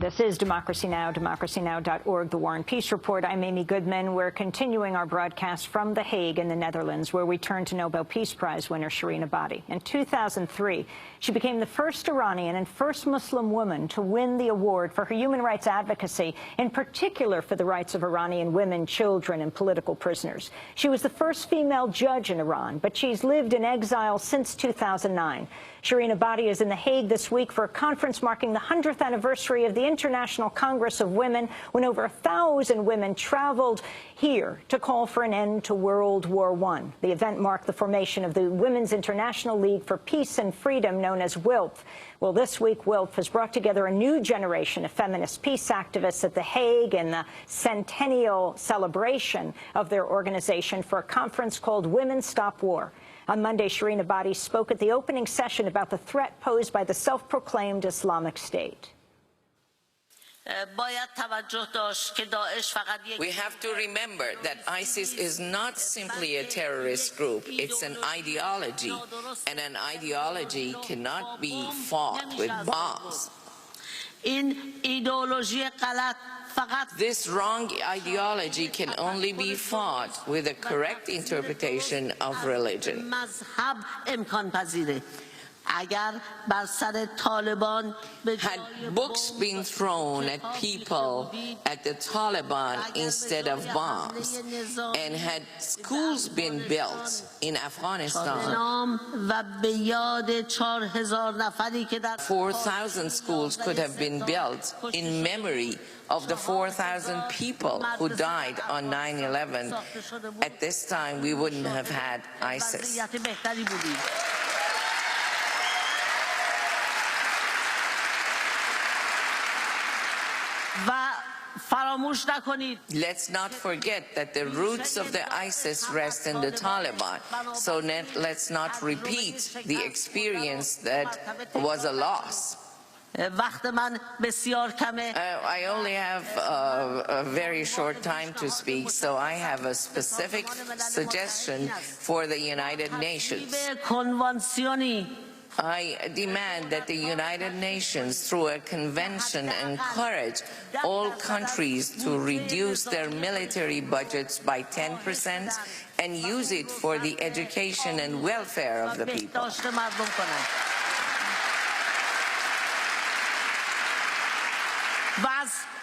This is Democracy Now!, democracynow.org, The War and Peace Report. I'm Amy Goodman. We're continuing our broadcast from The Hague in the Netherlands, where we turn to Nobel Peace Prize winner Shirin Ebadi. In 2003, she became the first Iranian and first Muslim woman to win the award for her human rights advocacy, in particular for the rights of Iranian women, children, and political prisoners. She was the first female judge in Iran, but she's lived in exile since 2009. Shirin Ebadi is in The Hague this week for a conference marking the 100th anniversary of the International Congress of Women, when over 1,000 women traveled here to call for an end to World War I. The event marked the formation of the Women's International League for Peace and Freedom, known as WILPF. Well, this week, WILPF has brought together a new generation of feminist peace activists at The Hague in the centennial celebration of their organization for a conference called Women Stop War. On Monday, Shirin Ebadi spoke at the opening session about the threat posed by the self-proclaimed Islamic State. We have to remember that ISIS is not simply a terrorist group, it's an ideology, and an ideology cannot be fought with bombs. This wrong ideology can only be fought with a correct interpretation of religion. Had books been thrown at people at the Taliban instead of bombs, and had schools been built in Afghanistan, 4,000 schools could have been built in memory of the 4,000 people who died on 9/11. At this time, we wouldn't have had ISIS. Let's not forget that the roots of the ISIS rest in the Taliban, so let's not repeat the experience that was a loss. I only have a very short time to speak, so I have a specific suggestion for the United Nations. I demand that the United Nations, through a convention, encourage all countries to reduce their military budgets by 10% and use it for the education and welfare of the people.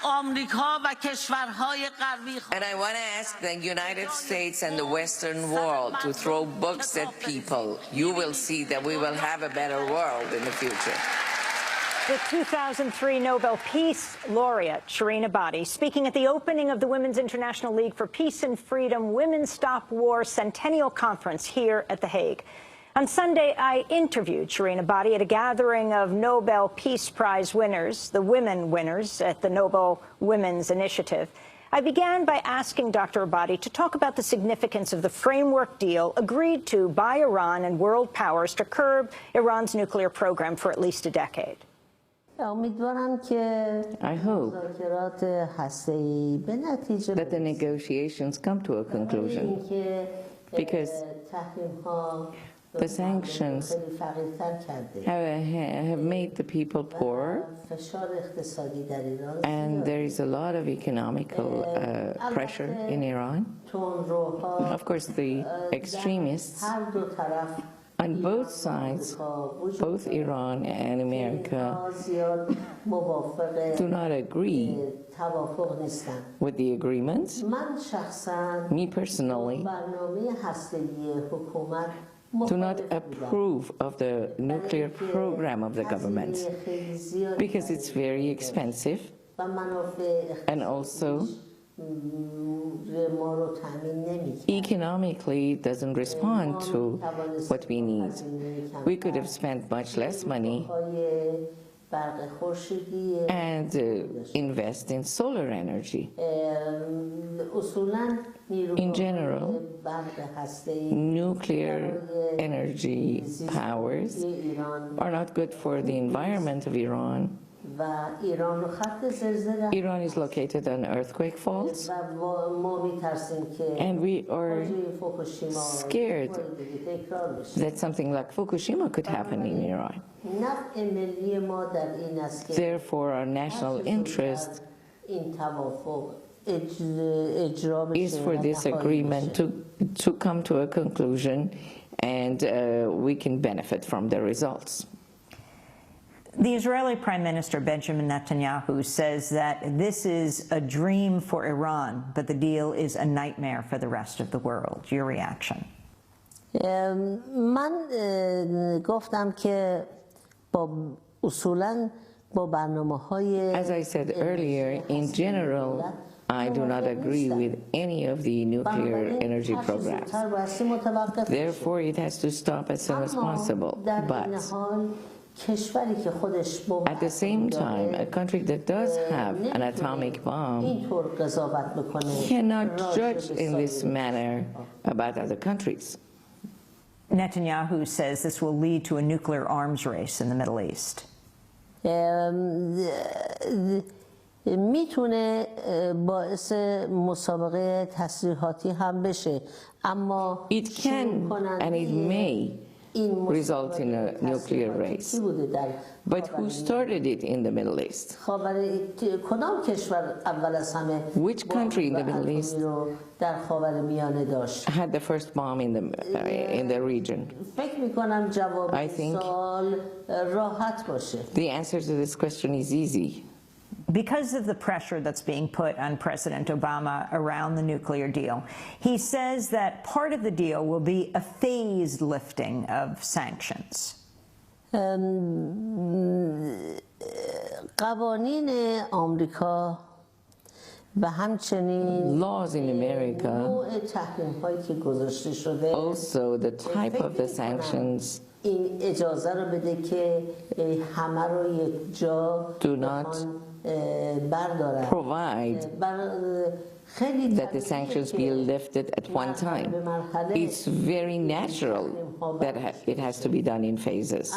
And I want to ask the United States and the Western world to throw books at people. You will see that we will have a better world in the future. The 2003 Nobel Peace Laureate, Shirin Ebadi, speaking at the opening of the Women's International League for Peace and Freedom Women Stop War Centennial Conference here at The Hague. On Sunday, I interviewed Shirin Ebadi at a gathering of Nobel Peace Prize winners, the women winners at the Nobel Women's Initiative. I began by asking Dr. Ebadi to talk about the significance of the framework deal agreed to by Iran and world powers to curb Iran's nuclear program for at least a decade. I hope that the negotiations come to a conclusion, because the sanctions have made the people poorer, and there is a lot of economical pressure in Iran. Of course, the extremists on both sides, both Iran and America, do not agree with the agreement. Me personally, do not approve of the nuclear program of the government, because it's very expensive and also economically doesn't respond to what we need. We could have spent much less money and invest in solar energy. In general, nuclear energy powers are not good for the environment of Iran Iran is located on earthquake faults, and we are scared that something like Fukushima could happen in Iran. Therefore, our national interest is for this agreement to come to a conclusion, and we can benefit from the results. The Israeli Prime Minister Benjamin Netanyahu says that this is a dream for Iran, but the deal is a nightmare for the rest of the world. Your reaction? من گفتم که اصولاً با برنامه‌های As I said earlier, in general, I do not agree with any of the nuclear energy programs. Therefore, it has to stop as soon as possible. But at the same time, a country that does have an atomic bomb cannot judge in this manner about other countries. Netanyahu says this will lead to a nuclear arms race in the Middle East. میتونه باعث مسابقه تسلیحاتی هم بشه اما It can and it may result in a nuclear race. But who started it in the Middle East? Which country in the Middle East had the first bomb in the region? I think the answer to this question is easy. Because of the pressure that's being put on President Obama around the nuclear deal, he says that part of the deal will be a phased lifting of sanctions. قوانین آمریکا و همچنین laws in America, also the type of the sanctions, این اجازه رو بده که همه رو یک جا do not provide that the sanctions be lifted at one time. It's very natural that it has to be done in phases.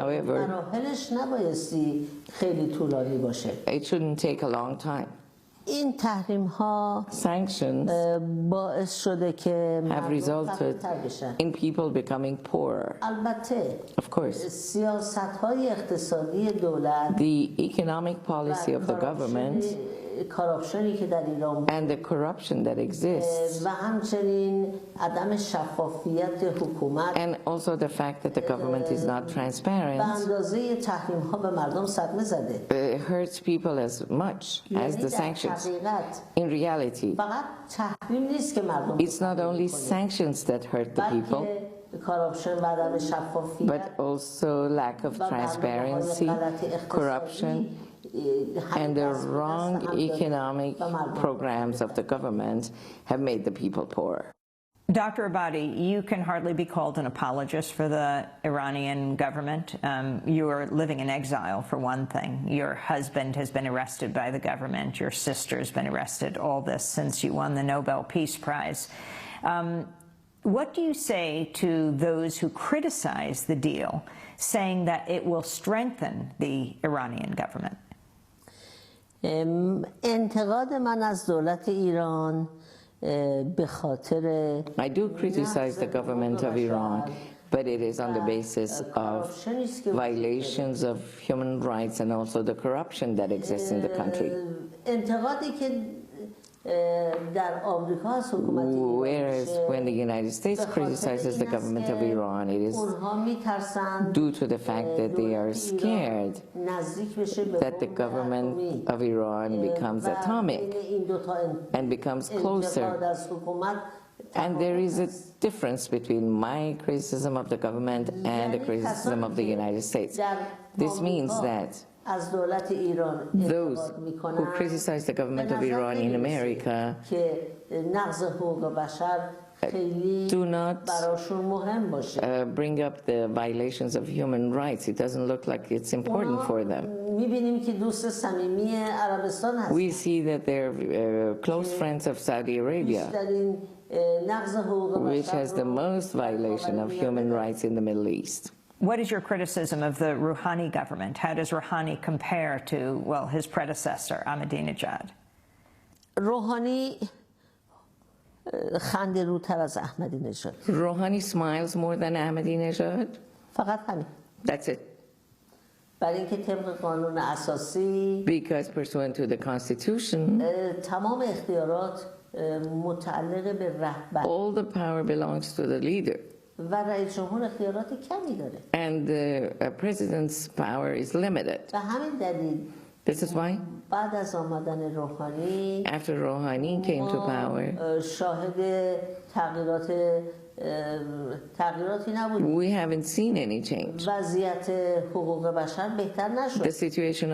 However, it shouldn't take a long time. این تحریم ها Sanctions باعث شده که have resulted in people becoming poorer. البته Of course, سیاست های اقتصادی دولت the economic policy of the government کاراپشنی که در ایران and the corruption that exists, و همچنین عدم شفافیت حکومت and also the fact that the government is not به transparent, اندازه تحریم ها به مردم صدمه زده. hurts people as much as the sanctions. In reality, فقط تحریم نیست که مردم it's not only sanctions that hurt the people, کاراپشن و عدم شفافیت but also lack of transparency, corruption, and the wrong economic programs of the government have made the people poorer. Dr. Ebadi, you can hardly be called an apologist for the Iranian government. You are living in exile, for one thing. Your husband has been arrested by the government. Your sister's been arrested. All this since you won the Nobel Peace Prize. What do you say to those who criticize the deal, saying that it will strengthen the Iranian government? انتقاد من از دولت ایران به خاطر I do criticize the government of Iran, but it is on the basis of violations of human rights and also the corruption that exists in the country. انتقادی که در آمریکا از حکومت ایران Whereas when the United States criticizes the government of Iran, it is due to the fact that they are scared that the government of Iran becomes atomic and becomes closer. And there is a difference between my criticism of the government and the criticism of the United States. This means that those who criticize the government of Iran in America do not bring up the violations of human rights. It doesn't look like it's important for them. We see that they're close friends of Saudi Arabia, which has the most violation of human rights in the Middle East. What is your criticism of the Rouhani government? How does Rouhani compare to, well, his predecessor, Ahmadinejad? روحانی خنده روتر از احمدی نژاد. Rouhani smiles more than Ahmadinejad. فقط همین. That's it. برای اینکه طبق قانون اساسی Because pursuant to the Constitution, تمام اختیارات متعلق به رهبر all the power belongs to the leader. و رئیس جمهور اختیارات کمی داره. And the president's power is limited. به همین دلیل This is why, بعد از آمدن روحانی after Rouhani came to power, شاهد تغییراتی نبودیم. we haven't seen any change. وضعیت حقوق بشر بهتر نشد. The situation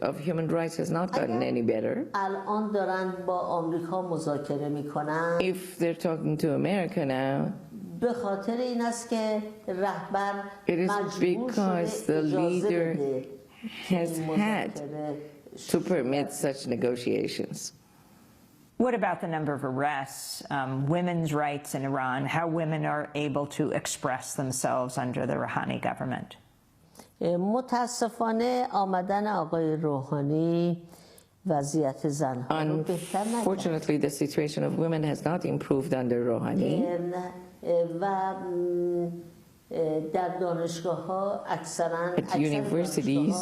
of human rights has not gotten any better. الان دارن با آمریکا مذاکره میکنن. If they're talking to America now, به خاطر این است که رهبر it is مجبور because شده the اجازه leader بده has had to permit such negotiations. What about the number of arrests, women's rights in Iran, how women are able to express themselves under the Rouhani government? متاسفانه آمدن آقای روحانی وضعیت زنها رو بهتر نکرد. Unfortunately, the situation of women has not improved under Rouhani. و در دانشگاه‌ها اکثر universities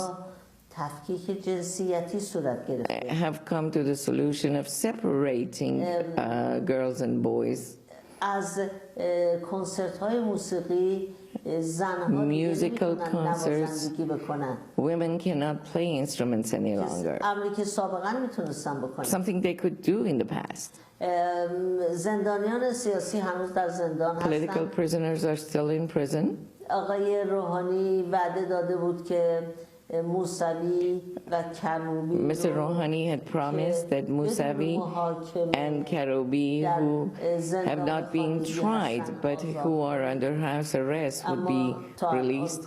تفکیک جنسیتی صورت گرفته. Have come to the solution of separating girls and boys. از کنسرت‌های موسیقی زنها Musical concerts. نوازندگی بکنن. Women cannot play instruments any longer. امری که سابقا میتونستن بکنن. Something they could do in the past. زندانیان سیاسی هنوز در زندان Political هستند. prisoners are still in prison. آقای روحانی وعده داده بود که موسوی و کروبی Mr. Rouhani had promised that Mousavi and Karoubi, who have not been tried but who are under house arrest, would be released.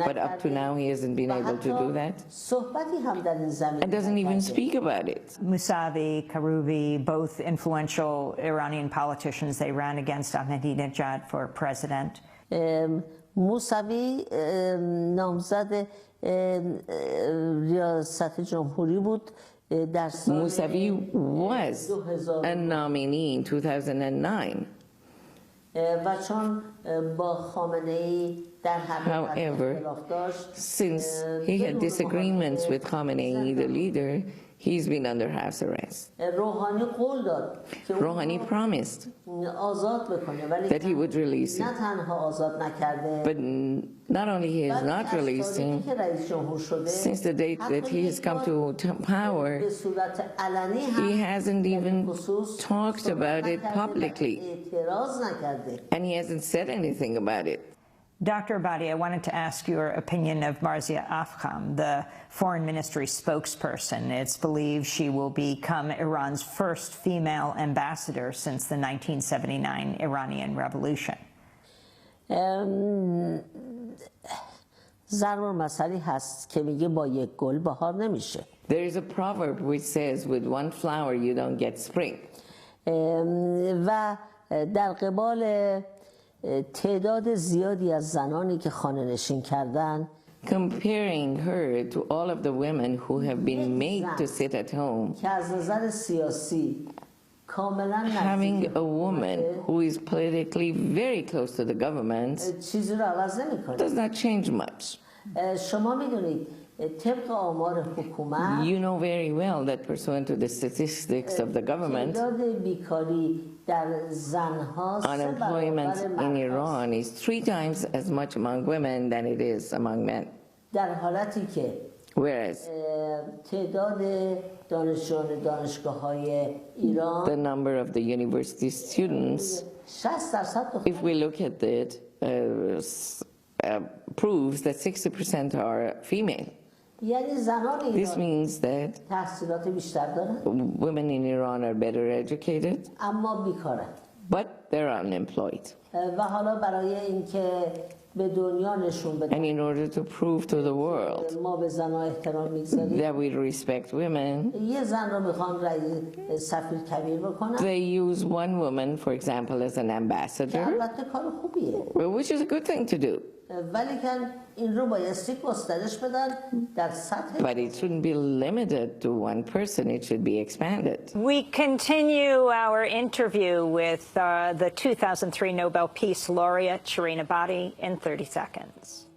But up to now, he hasn't been able to do that صحبتی هم در این زمینه and doesn't even speak about it. Mousavi, Karoubi, both influential Iranian politicians, they ran against Ahmadinejad for president. موسوی نامزد ریاست جمهوری بود در سال Mousavi was a nominee in 2009. و چون با خامنه‌ای در حقیقت اختلاف داشت Since he had disagreements with Khamenei, the leader, he's been under house arrest. روحانی قول داد که Rouhani promised آزاد بکنه ولی that he would release him. نه تنها آزاد نکرده But not only he has not released him, که رئیس جمهور شده since the date that he has come to power, به صورت علنی هم he hasn't even talked about it publicly, اعتراض نکرده. and he hasn't said anything about it. Dr. Ebadi, I wanted to ask your opinion of Marzia Afkham, the foreign ministry spokesperson. It's believed she will become Iran's first female ambassador since the 1979 Iranian Revolution. ضرب مسئله هست که میگه با یک گل بهار نمیشه. There is a proverb which says, with one flower you don't get spring. و در قبال تعداد زیادی از زنانی که خانه نشین کردن Comparing her to all of the women who have been made to sit at home, که از نظر سیاسی کاملا having نزدیک a woman who is politically very close to the government چیزی رو عوض نمی‌کنه. does not change much. شما میدونید طبق آمار حکومت You know very well that pursuant to the statistics of the government, تعداد بیکاری در زنها unemployment in Iran is 3 times as much among women than it is among men. در حالتی که Whereas تعداد دانشجویان دانشگاه‌های ایران the number of the university students, 60% if we look at it, proves that 60% are female. یعنی زنان This ایران means that تحصیلات بیشتر دارن women in Iran are better educated, اما بیکارن but they're unemployed. و حالا برای اینکه به دنیا نشون And بدن in order to prove to the world ما به زنها احترام میگذاریم that we respect women, یه زن رو میخوان رئیس سفیر کبیر بکنن they use one woman, for example, as an که ambassador, البته کار خوبیه which is a good thing to do. ولیکن این رو بایستی گسترش بدن در سطح But it shouldn't be limited to one person. It should be expanded. We continue our interview with the 2003 Nobel Peace Laureate, Shirin Ebadi, in 30 seconds.